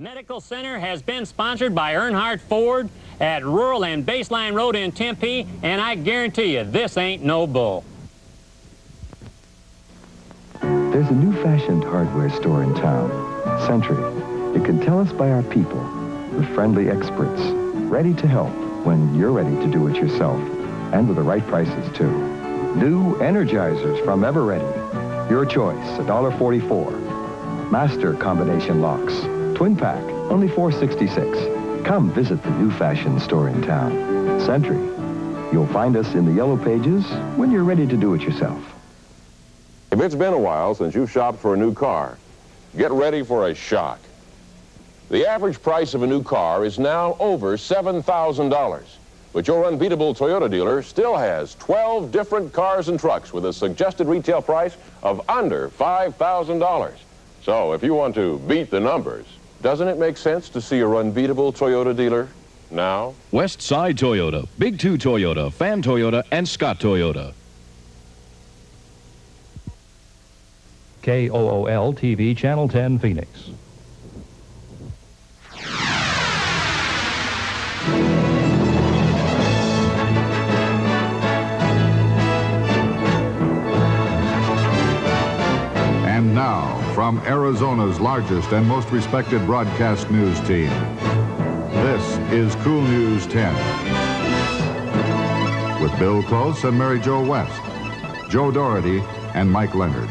Medical Center has been sponsored by Earnhardt Ford at Rural and Baseline Road in Tempe, and I guarantee you, this ain't no bull. There's a new-fashioned hardware store in town, Sentry. You can tell us by our people, the friendly experts, ready to help when you're ready to do it yourself, and with the right prices, too. New Energizers from Ever-Ready. Your choice, $1.44. Master combination locks. Twin pack, only $4.66. Come visit the new-fashioned store in town, Sentry. You'll find us in the yellow pages when you're ready to do it yourself. If it's been a while since you've shopped for a new car, get ready for a shock. The average price of a new car is now over $7,000, but your unbeatable Toyota dealer still has 12 different cars and trucks with a suggested retail price of under $5,000. So if you want to beat the numbers, doesn't it make sense to see your unbeatable Toyota dealer now? West Side Toyota, Big 2 Toyota, Fan Toyota, and Scott Toyota. KOOL-TV, Channel 10, Phoenix. And now, from Arizona's largest and most respected broadcast news team, this is Cool News 10. With Bill Close and Mary Jo West, Joe Doherty, and Mike Leonard.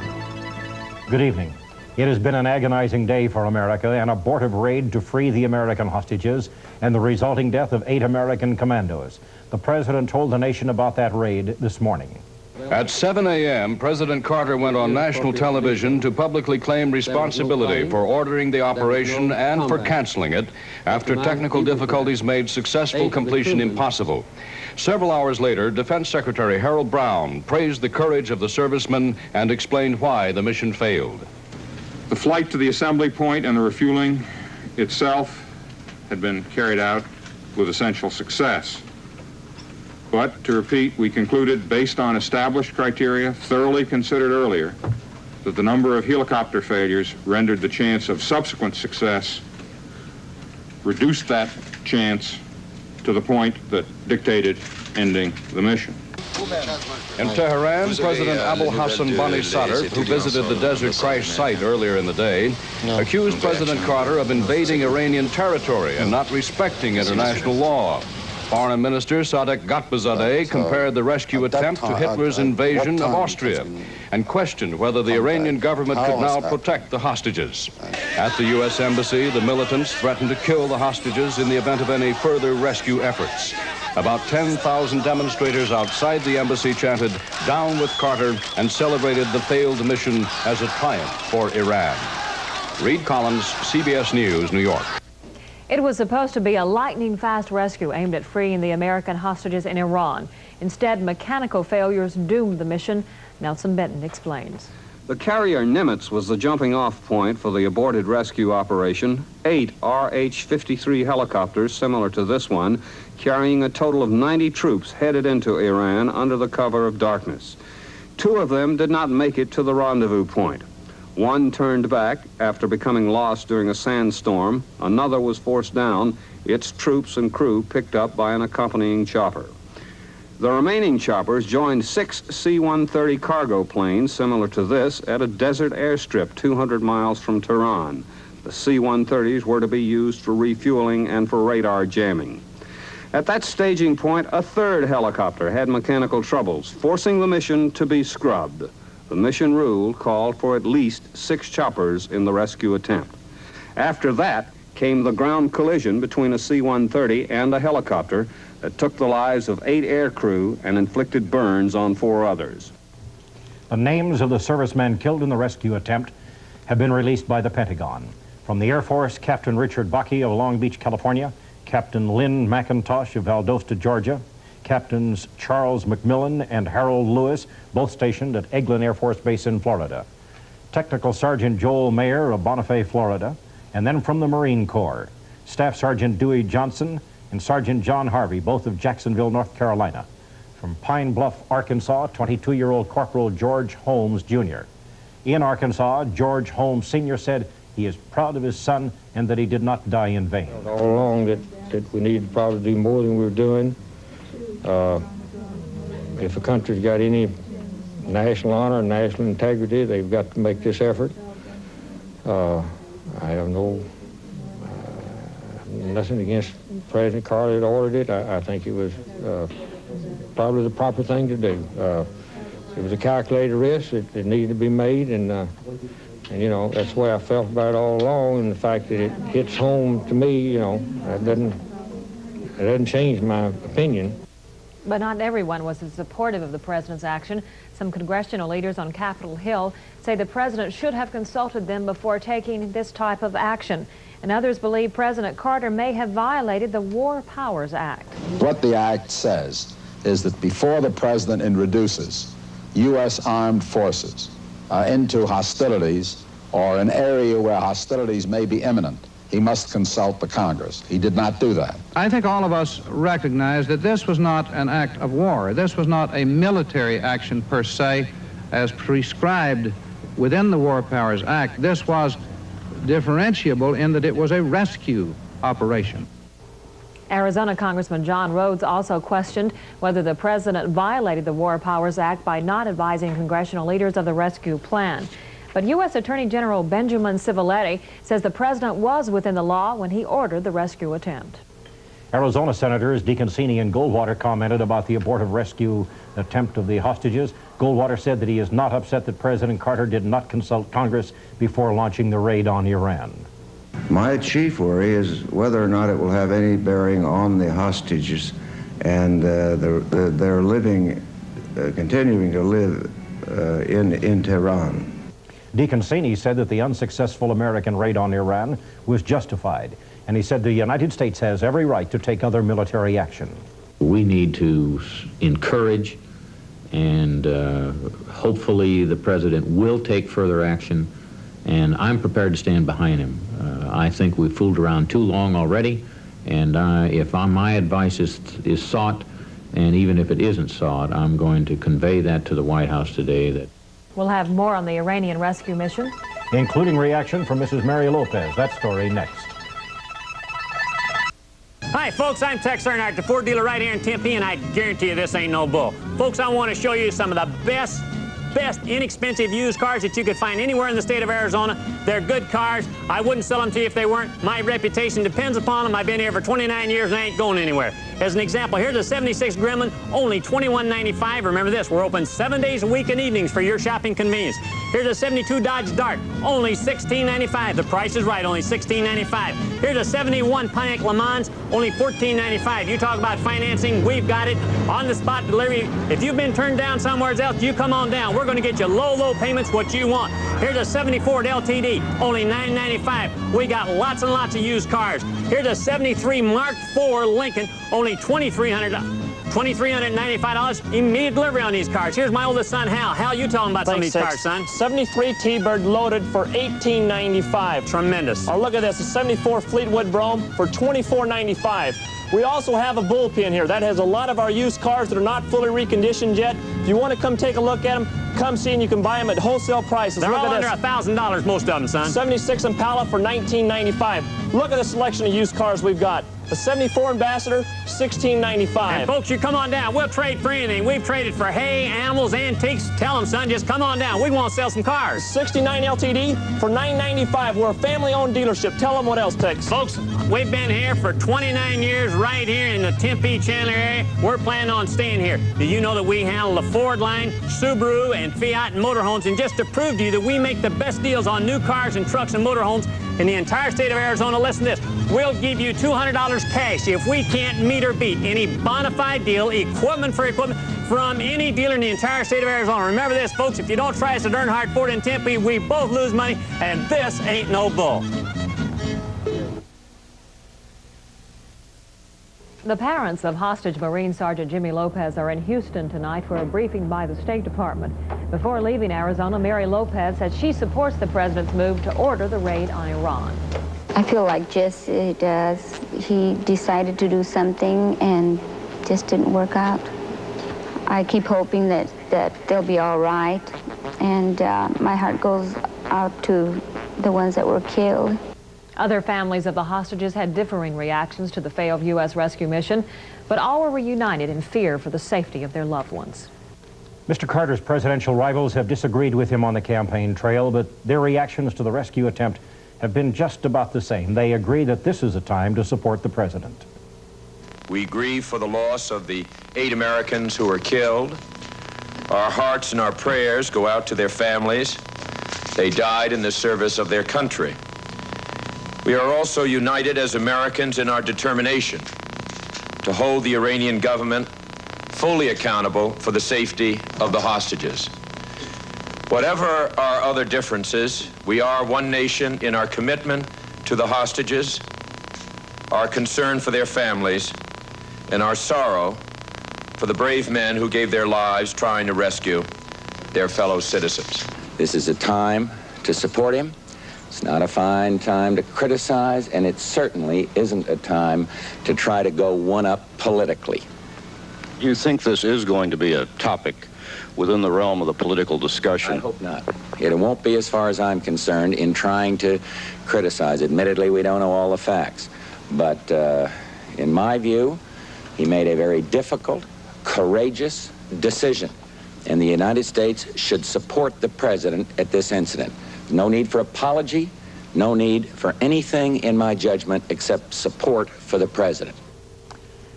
Good evening. It has been an agonizing day for America, an abortive raid to free the American hostages and the resulting death of 8 American commandos. The president told the nation about that raid this morning. At 7 a.m., President Carter went on national television to publicly claim responsibility for ordering the operation and for canceling it after technical difficulties made successful completion impossible. Several hours later, Defense Secretary Harold Brown praised the courage of the servicemen and explained why the mission failed. The flight to the assembly point and the refueling itself had been carried out with essential success. But, to repeat, we concluded, based on established criteria, thoroughly considered earlier, that the number of helicopter failures rendered the chance of subsequent success, reduced that chance to the point that dictated ending the mission. In Tehran, President Abul Hassan Bani Sadr, who visited the Desert Crash site earlier in the day, accused President Carter of invading Iranian territory and not respecting international law. Foreign Minister Sadek Gatbazadeh compared the rescue attempt to Hitler's invasion of Austria and questioned whether the Iranian government could now protect the hostages. At the U.S. Embassy, the militants threatened to kill the hostages in the event of any further rescue efforts. About 10,000 demonstrators outside the embassy chanted, "Down with Carter," and celebrated the failed mission as a triumph for Iran. Reed Collins, CBS News, New York. It was supposed to be a lightning-fast rescue aimed at freeing the American hostages in Iran. Instead, mechanical failures doomed the mission. Nelson Benton explains. The carrier Nimitz was the jumping-off point for the aborted rescue operation. 8 RH-53 helicopters, similar to this one, carrying a total of 90 troops headed into Iran under the cover of darkness. 2 of them did not make it to the rendezvous point. 1 turned back after becoming lost during a sandstorm. Another was forced down, its troops and crew picked up by an accompanying chopper. The remaining choppers joined 6 C-130 cargo planes similar to this at a desert airstrip 200 miles from Tehran. The C-130s were to be used for refueling and for radar jamming. At that staging point, a 3rd helicopter had mechanical troubles, forcing the mission to be scrubbed. The mission rule called for at least 6 choppers in the rescue attempt. After that came the ground collision between a C-130 and a helicopter that took the lives of 8 aircrew and inflicted burns on 4 others. The names of the servicemen killed in the rescue attempt have been released by the Pentagon. From the Air Force, Captain Richard Buckey of Long Beach, California, Captain Lynn McIntosh of Valdosta, Georgia, Captains Charles McMillan and Harold Lewis, both stationed at Eglin Air Force Base in Florida. Technical Sergeant Joel Mayer of Bonifay, Florida, and then from the Marine Corps, Staff Sergeant Dewey Johnson and Sergeant John Harvey, both of Jacksonville, North Carolina. From Pine Bluff, Arkansas, 22-year-old Corporal George Holmes, Jr. In Arkansas, George Holmes, Sr. said He is proud of his son and that he did not die in vain. All along that we need to probably do more than we're doing. If a country's got any national honor and national integrity, they've got to make this effort. I have nothing against President Carter that ordered it. I think it was probably the proper thing to do. It was a calculated risk. It needed to be made, and you know, that's the way I felt about it all along. And the fact that it hits home to me, you know, that doesn't change my opinion. But not everyone was as supportive of the president's action. Some congressional leaders on Capitol Hill say the president should have consulted them before taking this type of action. And others believe President Carter may have violated the War Powers Act. What the act says is that before the president introduces U.S. armed forces into hostilities or an area where hostilities may be imminent, he must consult the Congress. He did not do that. I think all of us recognize that this was not an act of war. This was not a military action per se, as prescribed within the War Powers Act. This was differentiable in that it was a rescue operation. Arizona Congressman John Rhodes also questioned whether the president violated the War Powers Act by not advising congressional leaders of the rescue plan. But U.S. Attorney General Benjamin Civiletti says the president was within the law when he ordered the rescue attempt. Arizona Senators DeConcini and Goldwater commented about the abortive rescue attempt of the hostages. Goldwater said that he is not upset that President Carter did not consult Congress before launching the raid on Iran. My chief worry is whether or not it will have any bearing on the hostages and their living, continuing to live in Tehran. DeConcini said that the unsuccessful American raid on Iran was justified, and he said the United States has every right to take other military action. We need to encourage and hopefully the president will take further action, and I'm prepared to stand behind him. I think we've fooled around too long already, and if my advice is sought, and even if it isn't sought, I'm going to convey that to the White House today. That we'll have more on the Iranian rescue mission, including reaction from Mrs. Mary Lopez. That story next. Hi folks, I'm Tex Earnhardt, the Ford dealer right here in Tempe, and I guarantee you this ain't no bull. Folks, I want to show you some of the best inexpensive used cars that you could find anywhere in the state of Arizona. They're good cars. I wouldn't sell them to you if they weren't. My reputation depends upon them. I've been here for 29 years and I ain't going anywhere. As an example, here's a 76 Gremlin, only $21.95. Remember this, we're open 7 days a week and evenings for your shopping convenience. Here's a 72 Dodge Dart, only $16.95. The price is right, only $16.95. Here's a 71 Pontiac Le Mans, only $14.95. You talk about financing, we've got it. On-the-spot delivery. If you've been turned down somewhere else, you come on down. We're going to get you low payments, what you want. Here's a 74 LTD, only $9.95. We got lots and lots of used cars. Here's a 73 Mark IV Lincoln, only $2,395. Immediate delivery on these cars. Here's my oldest son, Hal. Hal, you tell him about some of these cars, son. 73 T-Bird loaded for $18.95. Tremendous. Oh, look at this, a 74 Fleetwood Brougham for $24.95. We also have a bullpen here. That has a lot of our used cars that are not fully reconditioned yet. If you want to come take a look at them, come see and you can buy them at wholesale prices. They're look all at under this. $1,000, most of them, son. 76 Impala for $19.95. Look at the selection of used cars we've got. The 74 Ambassador, $16.95. And folks, you come on down. We'll trade for anything. We've traded for hay, animals, antiques. Tell them, son, just come on down. We want to sell some cars. 69 LTD for $9.95. We're a family-owned dealership. Tell them what else, Tex. Folks, we've been here for 29 years right here in the Tempe, Chandler area. We're planning on staying here. Do you know that we handle the Ford line, Subaru, and Fiat and motorhomes? And just to prove to you that we make the best deals on new cars and trucks and motorhomes in the entire state of Arizona, listen to this. We'll give you $200 cash if we can't meet or beat any bona fide deal, equipment for equipment, from any dealer in the entire state of Arizona. Remember this, folks, if you don't try us at EARNHARDT Ford in Tempe, we both lose money, and this ain't no bull. The parents of hostage Marine Sergeant Jimmy Lopez are in Houston tonight for a briefing by the State Department. Before leaving Arizona, Mary Lopez said she supports the president's move to order the raid on Iran. I feel like Jesse does. He decided to do something and just didn't work out. I keep hoping that they'll be all right, and my heart goes out to the ones that were killed. Other families of the hostages had differing reactions to the failed U.S. rescue mission, but all were united in fear for the safety of their loved ones. Mr. Carter's presidential rivals have disagreed with him on the campaign trail, but their reactions to the rescue attempt have been just about the same. They agree that this is a time to support the president. We grieve for the loss of the 8 Americans who were killed. Our hearts and our prayers go out to their families. They died in the service of their country. We are also united as Americans in our determination to hold the Iranian government fully accountable for the safety of the hostages. Whatever our other differences, we are one nation in our commitment to the hostages, our concern for their families, and our sorrow for the brave men who gave their lives trying to rescue their fellow citizens. This is a time to support him. It's not a fine time to criticize, and it certainly isn't a time to try to go one-up politically. You think this is going to be a topic within the realm of the political discussion? I hope not. It won't be, as far as I'm concerned, in trying to criticize. Admittedly, we don't know all the facts. But in my view, he made a very difficult, courageous decision. And the United States should support the president at this incident. No need for apology, no need for anything in my judgment except support for the president.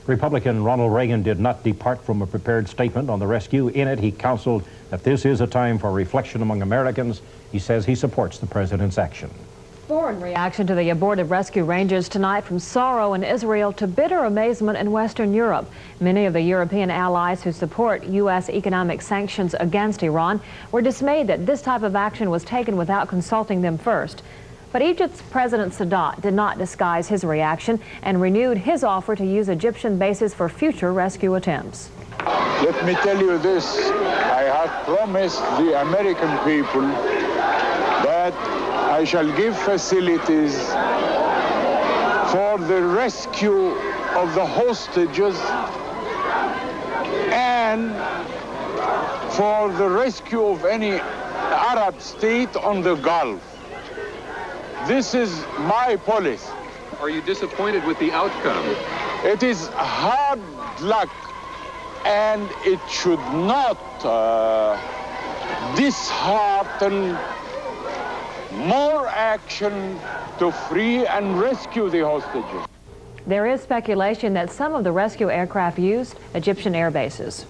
Republican Ronald Reagan did not depart from a prepared statement on the rescue. In it, he counseled that this is a time for reflection among Americans. He says he supports the president's action. Foreign reaction to the aborted rescue ranges tonight, from sorrow in Israel to bitter amazement in Western Europe. Many of the European allies who support U.S. economic sanctions against Iran were dismayed that this type of action was taken without consulting them first. But Egypt's President Sadat did not disguise his reaction and renewed his offer to use Egyptian bases for future rescue attempts. Let me tell you this, I have promised the American people that I shall give facilities for the rescue of the hostages and for the rescue of any Arab state on the Gulf. This is my policy. Are you disappointed with the outcome? It is hard luck, and it should not dishearten more action to free and rescue the hostages. There is speculation that some of the rescue aircraft used Egyptian air bases.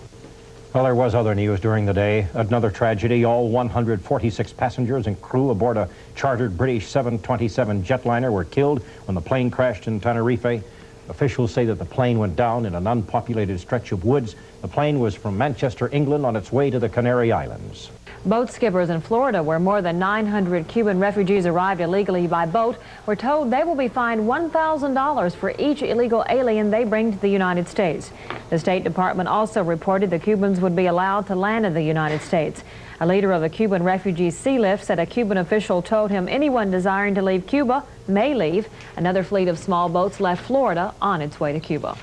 Well, there was other news during the day. Another tragedy. All 146 passengers and crew aboard a chartered British 727 jetliner were killed when the plane crashed in Tenerife. Officials say that the plane went down in an unpopulated stretch of woods. The plane was from Manchester, England, on its way to the Canary Islands. Boat skippers in Florida, where more than 900 Cuban refugees arrived illegally by boat, were told they will be fined $1,000 for each illegal alien they bring to the United States. The State Department also reported the Cubans would be allowed to land in the United States. A leader of the Cuban refugee sea lift said a Cuban official told him anyone desiring to leave Cuba may leave. Another fleet of small boats left Florida on its way to Cuba.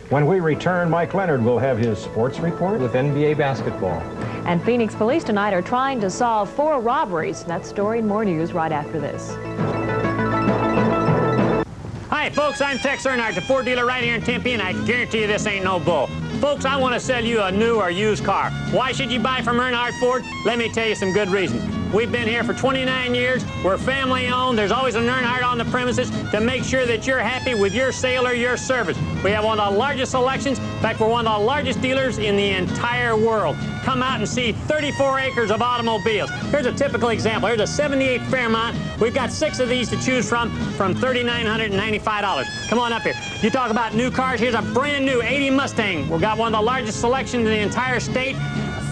When we return, Mike Leonard will have his sports report with NBA basketball. And Phoenix police tonight are trying to solve 4 robberies. That story and more news right after this. Hi, folks, I'm Tex Earnhardt, the Ford dealer right here in Tempe, and I guarantee you this ain't no bull. Folks, I want to sell you a new or used car. Why should you buy from Earnhardt Ford? Let me tell you some good reasons. We've been here for 29 years. We're family owned. There's always an Earnhardt on the premises to make sure that you're happy with your sale or your service. We have one of the largest selections. In fact, we're one of the largest dealers in the entire world. Come out and see 34 acres of automobiles. Here's a typical example. Here's a 78 Fairmont. We've got 6 of these to choose from $3,995. Come on up here. You talk about new cars. Here's a brand new 80 Mustang. We've got one of the largest selections in the entire state.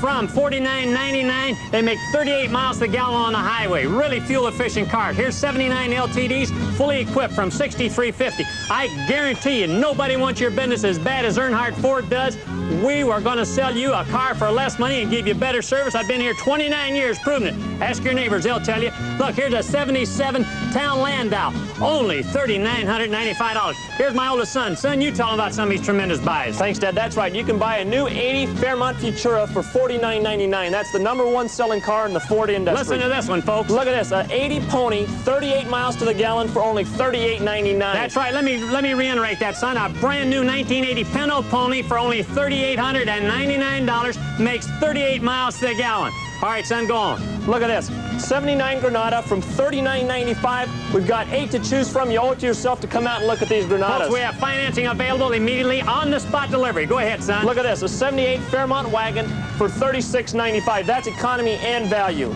From $49.99, they make 38 miles to the gallon on the highway. Really fuel-efficient cars. Here's 79 LTDs, fully equipped from $63.50. I guarantee you, nobody wants your business as bad as Earnhardt Ford does. We are going to sell you a car for less money and give you better service. I've been here 29 years proving it. Ask your neighbors, they'll tell you. Look, here's a 77 Town Landau, only $3,995. Here's my oldest son. Son, you tell him about some of these tremendous buys. Thanks, Dad. That's right. You can buy a new 80 Fairmont Futura for $40,000. $39.99. That's the #1 selling car in the Ford industry. Listen to this one, folks. Look at this, an 80 pony, 38 miles to the gallon for only $38.99. That's right. Let me reiterate that, son. A brand new 1980 Pinto pony for only $3,899 makes 38 miles to the gallon. All right, son, go on. Look at this. 79 Granada from $39.95. We've got 8 to choose from. You owe it to yourself to come out and look at these Granadas. Folks, we have financing available immediately on-the-spot delivery. Go ahead, son. Look at this. A 78 Fairmont wagon for $36.95. That's economy and value.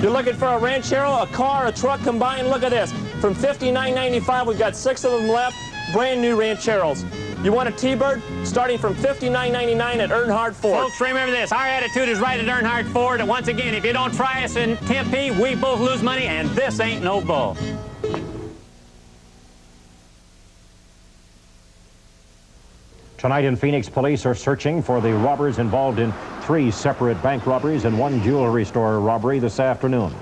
You're looking for a Ranchero, a car, a truck combined. Look at this. From $59.95, we've got 6 of them left. Brand new Rancheros. You want a T-Bird? Starting from $59.99 at Earnhardt Ford. Folks, remember this. Our attitude is right at Earnhardt Ford. And once again, if you don't try us in Tempe, we both lose money, and this ain't no bull. Tonight in Phoenix, police are searching for the robbers involved in 3 separate bank robberies and 1 jewelry store robbery this afternoon.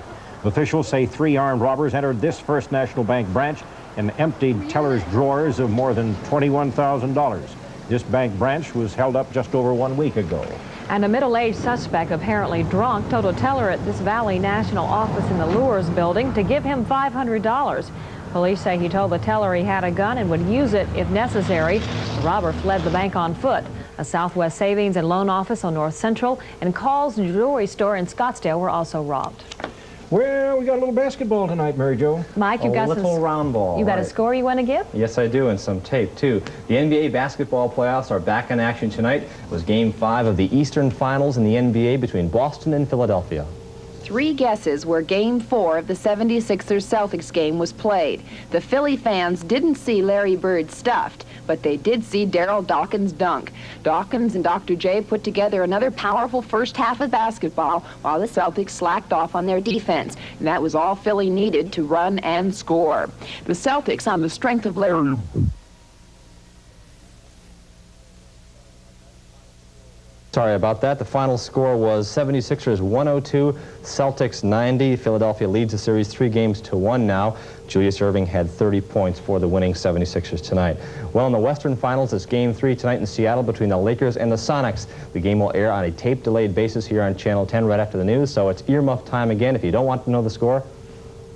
Officials say 3 armed robbers entered this First National Bank branch and emptied tellers' drawers of more than $21,000. This bank branch was held up just over 1 week ago. And a middle-aged suspect, apparently drunk, told a teller at this Valley National office in the Lures building to give him $500. Police say he told the teller he had a gun and would use it if necessary. The robber fled the bank on foot. A Southwest Savings and Loan office on North Central and Call's jewelry store in Scottsdale were also robbed. Well, we got a little basketball tonight, Mary Jo. Mike, you've got a little round ball. You got a score you want to give? Yes, I do, and some tape, too. The NBA basketball playoffs are back in action tonight. It was Game 5 of the Eastern Finals in the NBA between Boston and Philadelphia. 3 guesses where Game 4 of the 76ers-Celtics game was played. The Philly fans didn't see Larry Bird stuffed, but they did see Daryl Dawkins dunk. Dawkins and Dr. J put together another powerful first half of basketball while the Celtics slacked off on their defense. And that was all Philly needed to run and score. The Celtics, on the strength of Larry... Sorry about that. The final score was 76ers 102, Celtics 90. Philadelphia leads the series 3 games to 1 now. Julius Erving had 30 points for the winning 76ers tonight. Well, in the Western Finals, it's Game 3 tonight in Seattle between the Lakers and the Sonics. The game will air on a tape-delayed basis here on Channel 10 right after the news, so it's earmuff time again. If you don't want to know the score,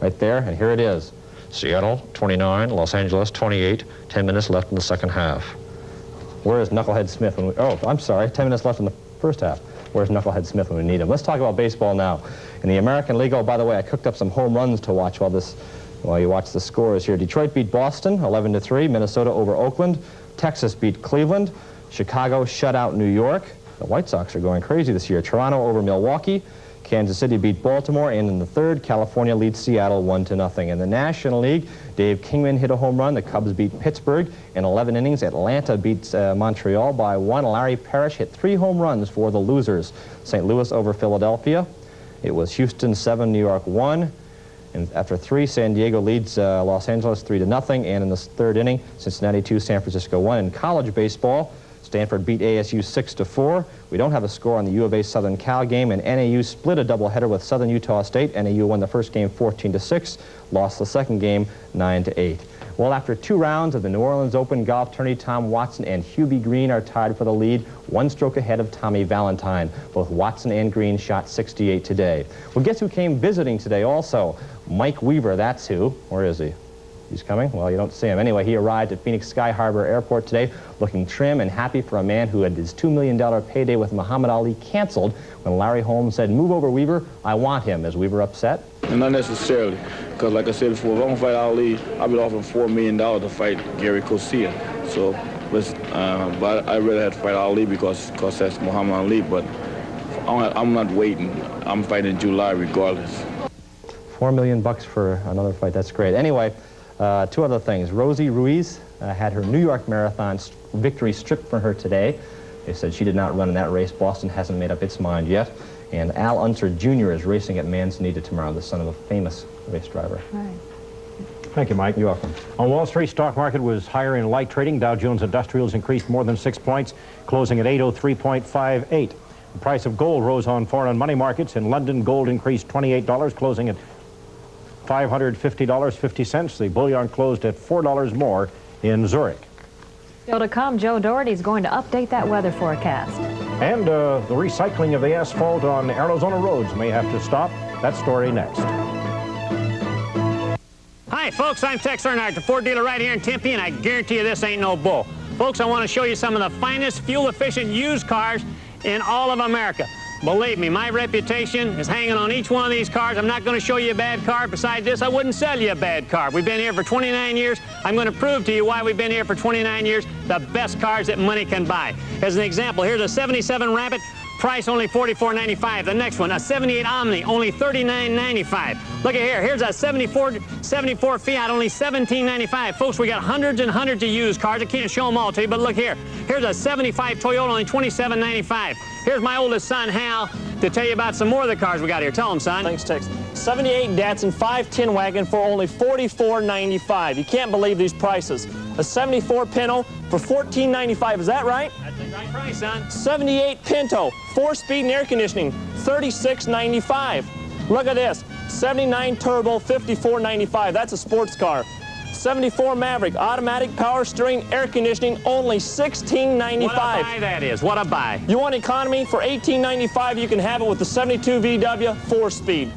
right there, and here it is. Seattle 29, Los Angeles 28, 10 minutes left in the second half. Where is Knucklehead Smith when we... Oh, I'm sorry, 10 minutes left in the first half. Where's Knucklehead Smith when we need him? Let's talk about baseball now. In the American League, oh, by the way, I cooked up some home runs to watch while you watch the scores here. Detroit beat Boston 11-3, Minnesota over Oakland, Texas beat Cleveland, Chicago shut out New York. The White Sox are going crazy this year. Toronto over Milwaukee, Kansas City beat Baltimore, and in the third, California leads Seattle 1-0. In the National League, Dave Kingman hit a home run. The Cubs beat Pittsburgh. In 11 innings, Atlanta beats Montreal by 1. Larry Parrish hit 3 home runs for the losers. St. Louis over Philadelphia. It was Houston 7, New York 1. And after 3, San Diego leads Los Angeles 3-0. And in the third inning, Cincinnati 2, San Francisco 1. In college baseball, Stanford beat ASU 6-4. We don't have a score on the U of A Southern Cal game, and NAU split a doubleheader with Southern Utah State. NAU won the first game 14-6, lost the second game 9-8. Well, after 2 rounds of the New Orleans Open golf tourney, Tom Watson and Hubie Green are tied for the lead, 1 stroke ahead of Tommy Valentine. Both Watson and Green shot 68 today. Well, guess who came visiting today also? Mike Weaver, that's who. Where is he? He's coming? Well, you don't see him. Anyway, he arrived at Phoenix Sky Harbor Airport today looking trim and happy for a man who had his $2 million payday with Muhammad Ali canceled when Larry Holmes said, "Move over, Weaver, I want him." Is Weaver upset? And not necessarily, because like I said before, if I'm going to fight Ali, I've been offering $4 million to fight Gary Cosilla. So, but I really had to fight Ali because that's Muhammad Ali, but I'm not waiting. I'm fighting in July regardless. $4 million for another fight. That's great. Anyway, 2 other things. Rosie Ruiz had her New York Marathon victory stripped from her today. They said she did not run in that race. Boston hasn't made up its mind yet. And Al Unser Jr. is racing at Manzanita tomorrow, the son of a famous race driver. Right. Thank you, Mike. You're welcome. On Wall Street, stock market was higher in light trading. Dow Jones Industrials increased more than 6 points, closing at 803.58. The price of gold rose on foreign money markets. In London, gold increased $28, closing at $550.50. The bullion closed at $4 more in Zurich. Still to come, Joe Doherty is going to update that weather forecast. And the recycling of the asphalt on Arizona roads may have to stop. That story next. Hi, folks. I'm Tex Earnhardt, the Ford dealer right here in Tempe, and I guarantee you this ain't no bull. Folks, I want to show you some of the finest fuel-efficient used cars in all of America. Believe me, my reputation is hanging on each one of these cars. I'm not going to show you a bad car. Besides this, I wouldn't sell you a bad car. We've been here for 29 years. I'm going to prove to you why we've been here for 29 years, the best cars that money can buy. As an example, here's a 77 Rapid, price only $44.95. The next one, a 78 Omni, only $39.95. Look at here. Here's a 74 Fiat, only $17.95. Folks, we got hundreds and hundreds of used cars. I can't show them all to you, but look here. Here's a 75 Toyota, only $27.95. Here's my oldest son, Hal, to tell you about some more of the cars we got here. Tell him, son. Thanks, Tex. 78 Datsun 510 wagon for only $44.95. You can't believe these prices. A 74 Pinto for $14.95. Is that right? That's the right price, son. 78 Pinto, 4-speed and air conditioning, $36.95. Look at this. 79 Turbo, $54.95. That's a sports car. 74 Maverick, automatic power steering, air conditioning, only $16.95. What a buy that is. What a buy. You want economy? For $18.95, you can have it with the 72 VW 4-speed.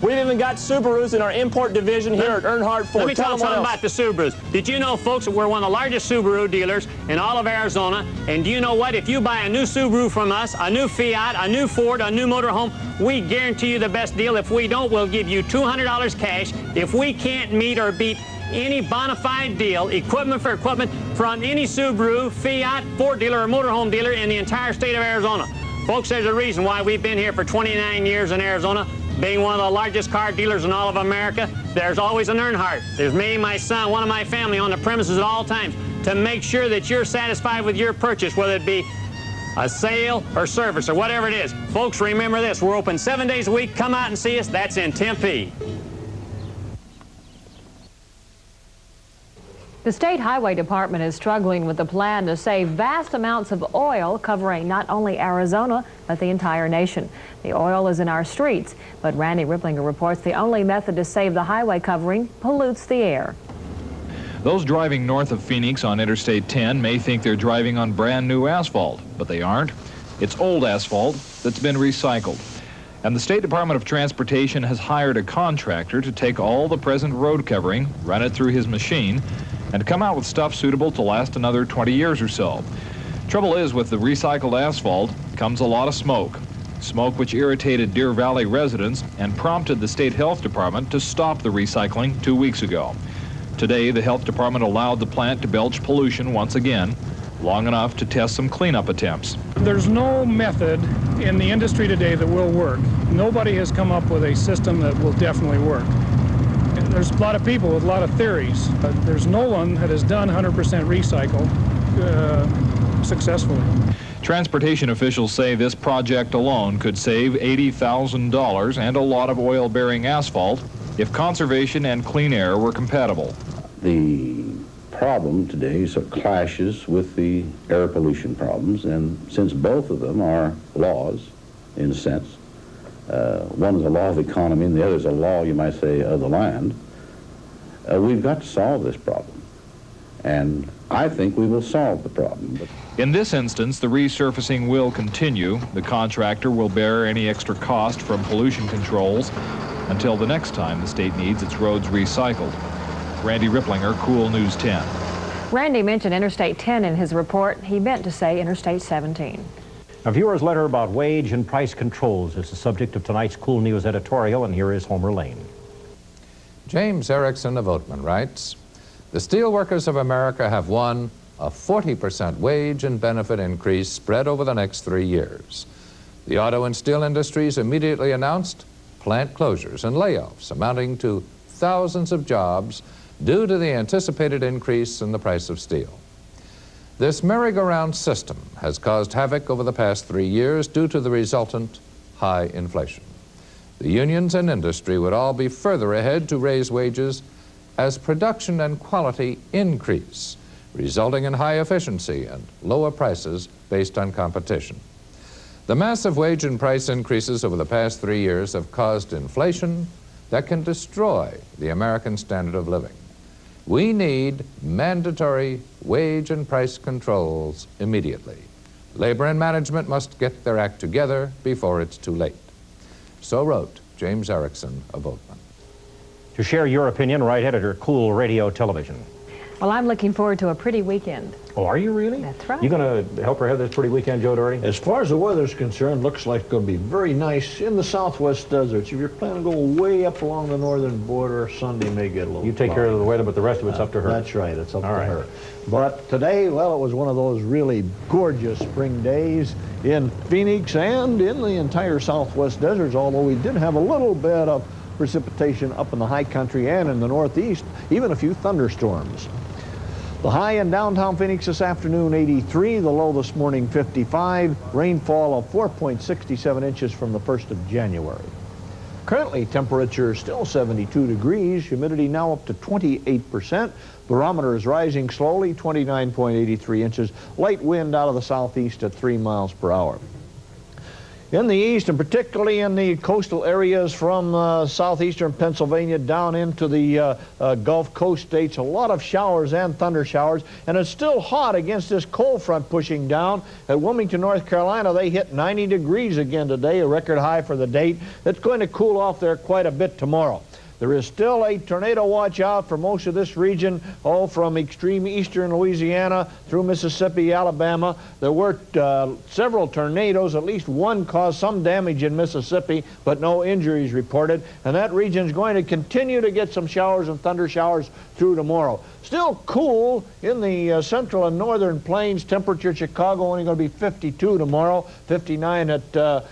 We've even got Subarus in our import division here at Earnhardt Ford. Let me tell you something about the Subarus. Did you know, folks, that we're one of the largest Subaru dealers in all of Arizona? And do you know what? If you buy a new Subaru from us, a new Fiat, a new Ford, a new motorhome, we guarantee you the best deal. If we don't, we'll give you $200 cash. If we can't meet or beat any bona fide deal, equipment for equipment, from any Subaru, Fiat, Ford dealer, or motorhome dealer in the entire state of Arizona. Folks, there's a reason why we've been here for 29 years in Arizona. Being one of the largest car dealers in all of America, there's always an Earnhardt. There's me, my son, one of my family on the premises at all times to make sure that you're satisfied with your purchase, whether it be a sale or service or whatever it is. Folks, remember this. We're open 7 days a week. Come out and see us. That's in Tempe. The State Highway Department is struggling with the plan to save vast amounts of oil covering not only Arizona, but the entire nation. The oil is in our streets, but Randy Ripplinger reports the only method to save the highway covering pollutes the air. Those driving north of Phoenix on Interstate 10 may think they're driving on brand new asphalt, but they aren't. It's old asphalt that's been recycled. And the State Department of Transportation has hired a contractor to take all the present road covering, run it through his machine, and come out with stuff suitable to last another 20 years or so. Trouble is, with the recycled asphalt comes a lot of smoke. Smoke which irritated Deer Valley residents and prompted the State Health Department to stop the recycling 2 weeks ago. Today, the Health Department allowed the plant to belch pollution once again, long enough to test some cleanup attempts. There's no method in the industry today that will work. Nobody has come up with a system that will definitely work. There's a lot of people with a lot of theories, but there's no one that has done 100% recycle successfully. Transportation officials say this project alone could save $80,000 and a lot of oil-bearing asphalt if conservation and clean air were compatible. The problem today clashes with the air pollution problems, and since both of them are laws, in a sense, one is a law of economy and the other is a law, you might say, of the land, we've got to solve this problem. And I think we will solve the problem. In this instance, the resurfacing will continue. The contractor will bear any extra cost from pollution controls until the next time the state needs its roads recycled. Randy Ripplinger, KOOL News 10. Randy mentioned Interstate 10 in his report. He meant to say Interstate 17. A viewer's letter about wage and price controls is the subject of tonight's KOOL News editorial, and here is Homer Lane. James Erickson of Oatman writes, "The steelworkers of America have won a 40% wage and benefit increase spread over the next 3 years. The auto and steel industries immediately announced plant closures and layoffs amounting to thousands of jobs due to the anticipated increase in the price of steel. This merry-go-round system has caused havoc over the past 3 years due to the resultant high inflation. The unions and industry would all be further ahead to raise wages as production and quality increase, resulting in high efficiency and lower prices based on competition. The massive wage and price increases over the past 3 years have caused inflation that can destroy the American standard of living. We need mandatory wage and price controls immediately. Labor and management must get their act together before it's too late. So wrote James Erickson of Oatman. To share your opinion, write editor, Cool Radio Television. Well, I'm looking forward to a pretty weekend. Oh, are you really? That's right. You going to help her have this pretty weekend, Joe Doherty? As far as the weather's concerned, looks like it's going to be very nice in the southwest deserts. If you're planning to go way up along the northern border, Sunday may get a little You take care of the weather, but the rest of it's up to her. That's right, it's up to her. But today, well, it was one of those really gorgeous spring days in Phoenix and in the entire southwest deserts, although we did have a little bit of precipitation up in the high country and in the northeast, even a few thunderstorms. The high in downtown Phoenix this afternoon, 83. The low this morning, 55. Rainfall of 4.67 inches from the 1st of January. Currently, temperature still 72 degrees. Humidity now up to 28%. Barometer is rising slowly, 29.83 inches. Light wind out of the southeast at 3 miles per hour. In the east, and particularly in the coastal areas from southeastern Pennsylvania down into the Gulf Coast states, a lot of showers and thunder showers, and it's still hot against this cold front pushing down. At Wilmington, North Carolina, they hit 90 degrees again today, a record high for the date. It's going to cool off there quite a bit tomorrow. There is still a tornado watch out for most of this region, all from extreme eastern Louisiana through Mississippi, Alabama. There were several tornadoes. At least one caused some damage in Mississippi, but no injuries reported. And that region is going to continue to get some showers and thunder showers through tomorrow. Still cool in the central and northern plains. Temperature Chicago only going to be 52 tomorrow, 59 at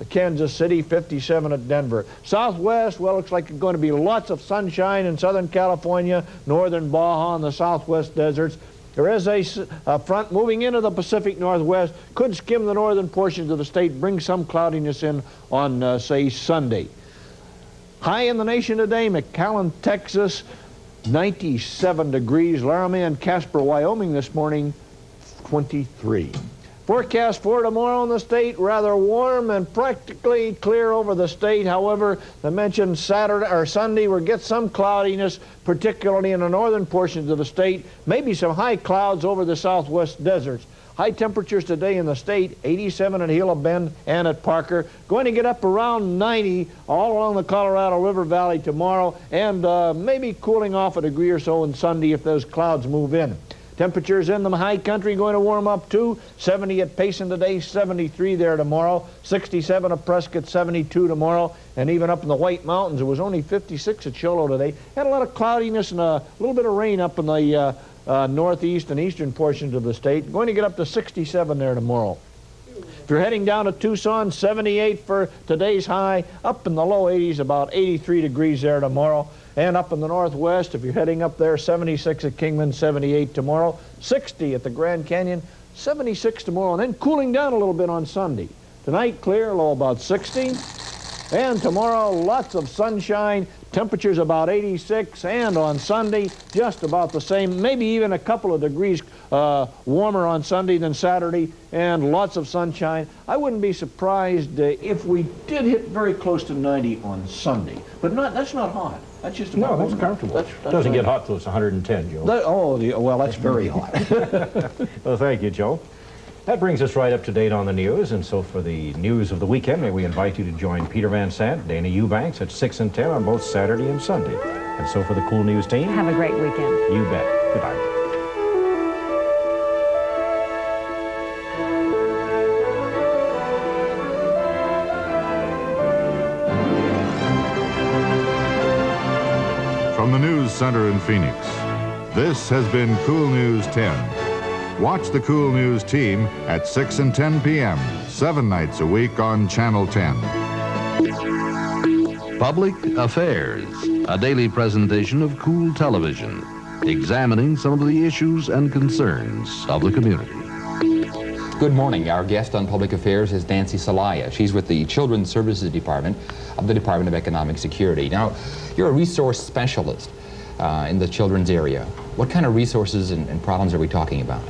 Kansas City, 57 at Denver. Southwest, well, looks like it's going to be lots of sunshine in Southern California, northern Baja, and the southwest deserts. There is a front moving into the Pacific Northwest, could skim the northern portions of the state, bring some cloudiness in on, say, Sunday. High in the nation today, McAllen, Texas, 97 degrees. Laramie and Casper, Wyoming this morning, 23. Forecast for tomorrow in the state, rather warm and practically clear over the state. However, I mentioned Saturday or Sunday, we'll get some cloudiness, particularly in the northern portions of the state. Maybe some high clouds over the southwest deserts. High temperatures today in the state, 87 at Gila Bend and at Parker. Going to get up around 90 all along the Colorado River Valley tomorrow, and maybe cooling off a degree or so on Sunday if those clouds move in. Temperatures in the high country going to warm up too. 70 at Payson today, 73 there tomorrow, 67 at Prescott, 72 tomorrow, and even up in the White Mountains, it was only 56 at Shoalo today. Had a lot of cloudiness and a little bit of rain up in the northeast and eastern portions of the state. Going to get up to 67 there tomorrow. If you're heading down to Tucson, 78 for today's high, up in the low 80s, about 83 degrees there tomorrow. And up in the northwest, if you're heading up there, 76 at Kingman, 78 tomorrow, 60 at the Grand Canyon, 76 tomorrow, and then cooling down a little bit on Sunday. Tonight, clear, low about 60. And tomorrow, lots of sunshine, temperatures about 86, and on Sunday, just about the same, maybe even a couple of degrees warmer on Sunday than Saturday, and lots of sunshine. I wouldn't be surprised if we did hit very close to 90 on Sunday, but that's not hot. That's just about no, that's comfortable. That's doesn't get hot till it's 110, Joe. Well, that's very hot. Well, thank you, Joe. That brings us right up to date on the news, and so for the news of the weekend, may we invite you to join Peter Van Sant, Dana Eubanks at 6 and 10 on both Saturday and Sunday. And so for the Cool News team, have a great weekend. You bet. Goodbye. From the News Center in Phoenix, this has been Cool News 10. Watch the Cool News team at 6 and 10 p.m., 7 nights a week on Channel 10. Public Affairs, a daily presentation of Cool Television, examining some of the issues and concerns of the community. Good morning. Our guest on Public Affairs is Nancy Celaya. She's with the Children's Services Department of the Department of Economic Security. Now, you're a resource specialist in the children's area. What kind of resources and problems are we talking about?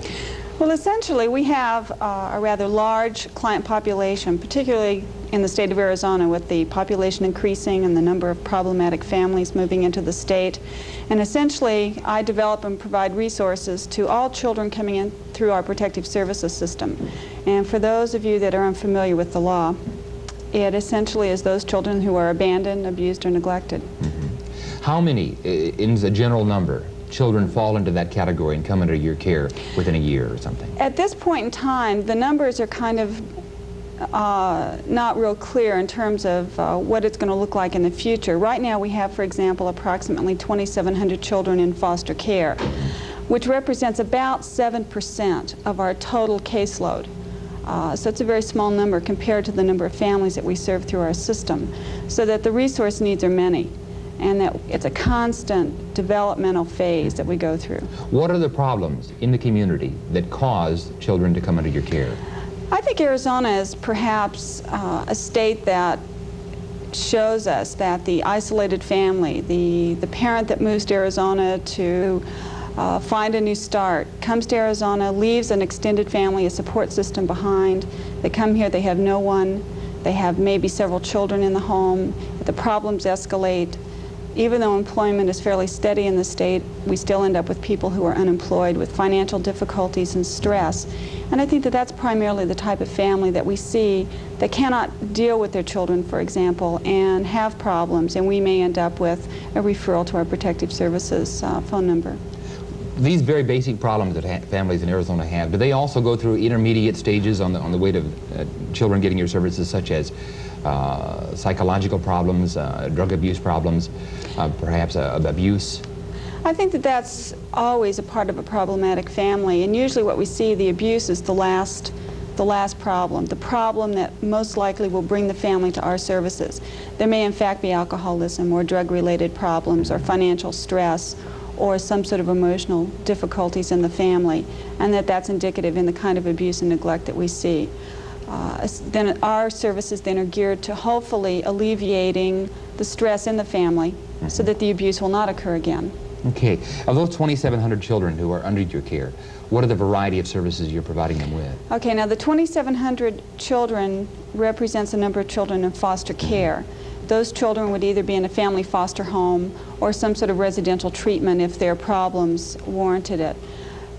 Well, essentially, we have a rather large client population, particularly in the state of Arizona, with the population increasing and the number of problematic families moving into the state. And essentially, I develop and provide resources to all children coming in through our protective services system. And for those of you that are unfamiliar with the law, it essentially is those children who are abandoned, abused, or neglected. Mm-hmm. How many, in the general number, children fall into that category and come under your care within a year or something? At this point in time, the numbers are kind of not real clear in terms of what it's going to look like in the future. Right now we have, for example, approximately 2,700 children in foster care, which represents about 7% of our total caseload. So it's a very small number compared to the number of families that we serve through our system, so that the resource needs are many, and that it's a constant developmental phase that we go through. What are the problems in the community that cause children to come under your care? I think Arizona is perhaps a state that shows us that the isolated family, the parent that moves to Arizona to find a new start, comes to Arizona, leaves an extended family, a support system behind. They come here, they have no one, they have maybe several children in the home, the problems escalate. Even though employment is fairly steady in the state, we still end up with people who are unemployed with financial difficulties and stress. And I think that that's primarily the type of family that we see that cannot deal with their children, for example, and have problems, and we may end up with a referral to our protective services phone number. These very basic problems that families in Arizona have, do they also go through intermediate stages on the way to children getting your services, such as psychological problems, drug abuse problems, perhaps abuse? I think that that's always a part of a problematic family, and usually what we see, the abuse is the last problem, the problem that most likely will bring the family to our services. There may in fact be alcoholism or drug-related problems or financial stress or some sort of emotional difficulties in the family, and that's indicative in the kind of abuse and neglect that we see. Then our services then are geared to hopefully alleviating the stress in the family so that the abuse will not occur again. Okay. Of those 2,700 children who are under your care, what are the variety of services you're providing them with? Okay, now the 2,700 children represents a number of children in foster care. Those children would either be in a family foster home or some sort of residential treatment if their problems warranted it.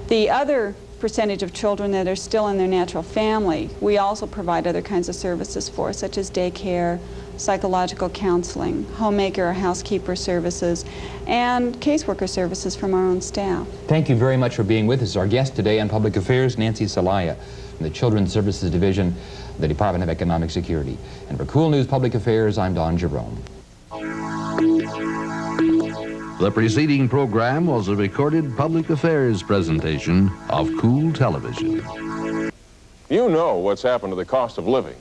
The other percentage of children that are still in their natural family, we also provide other kinds of services for, such as daycare, psychological counseling, homemaker or housekeeper services, and caseworker services from our own staff. Thank you very much for being with us. Our guest today on Public Affairs, Nancy Celaya, from the Children's Services Division of the Department of Economic Security. And for Cool News Public Affairs, I'm Don Jerome. The preceding program was a recorded public affairs presentation of KOOL Television. You know what's happened to the cost of living.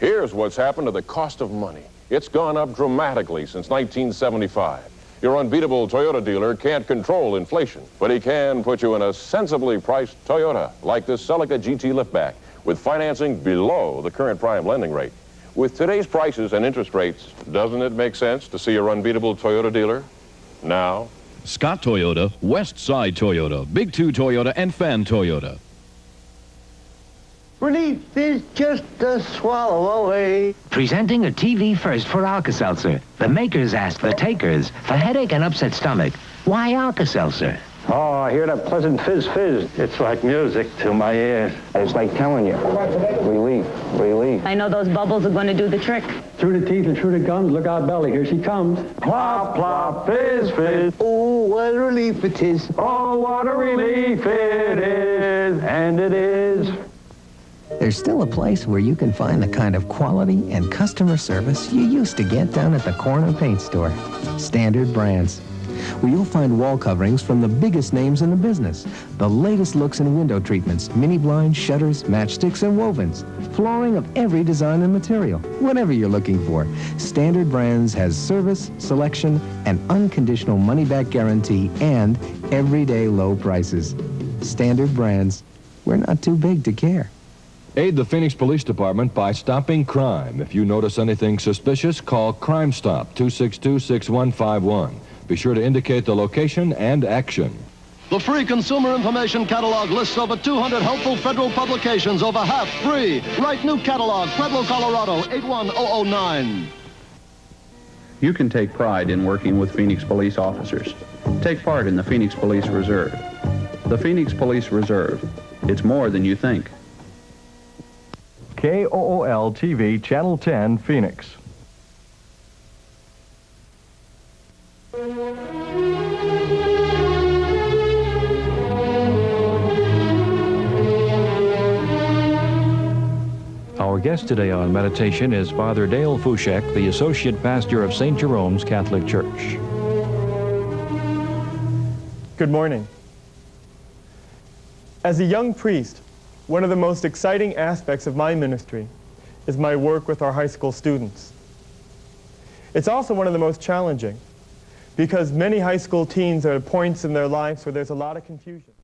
Here's what's happened to the cost of money. It's gone up dramatically since 1975. Your unbeatable Toyota dealer can't control inflation, but he can put you in a sensibly priced Toyota, like this Celica GT liftback, with financing below the current prime lending rate. With today's prices and interest rates, doesn't it make sense to see your unbeatable Toyota dealer now? Scott Toyota, West Side Toyota, Big 2 Toyota, and Fan Toyota. Relief is just a swallow away. Presenting a TV first for Alka-Seltzer. The makers ask the takers for headache and upset stomach. Why Alka-Seltzer? Oh, I hear that pleasant fizz fizz. It's like music to my ears. It's like telling you. Relief, relief. I know those bubbles are going to do the trick. Through the teeth and through the gums, look out belly, here she comes. Plop, plop, fizz, fizz. Oh, what a relief it is. Oh, what a relief it is. And it is. There's still a place where you can find the kind of quality and customer service you used to get down at the corner paint store. Standard Brands, where you'll find wall coverings from the biggest names in the business, the latest looks in window treatments, mini blinds, shutters, matchsticks, and wovens, flooring of every design and material, whatever you're looking for. Standard Brands has service, selection, an unconditional money-back guarantee, and everyday low prices. Standard Brands, we're not too big to care. Aid the Phoenix Police Department by stopping crime. If you notice anything suspicious, call Crime Stop 262-6151. Be sure to indicate the location and action. The free consumer information catalog lists over 200 helpful federal publications, over half free. Write new catalog, Pueblo, Colorado, 81009. You can take pride in working with Phoenix police officers. Take part in the Phoenix Police Reserve. The Phoenix Police Reserve. It's more than you think. KOOL-TV, Channel 10, Phoenix. Our guest today on Meditation is Father Dale Fushek, the Associate Pastor of St. Jerome's Catholic Church. Good morning. As a young priest, one of the most exciting aspects of my ministry is my work with our high school students. It's also one of the most challenging, because many high school teens are at points in their lives where there's a lot of confusion.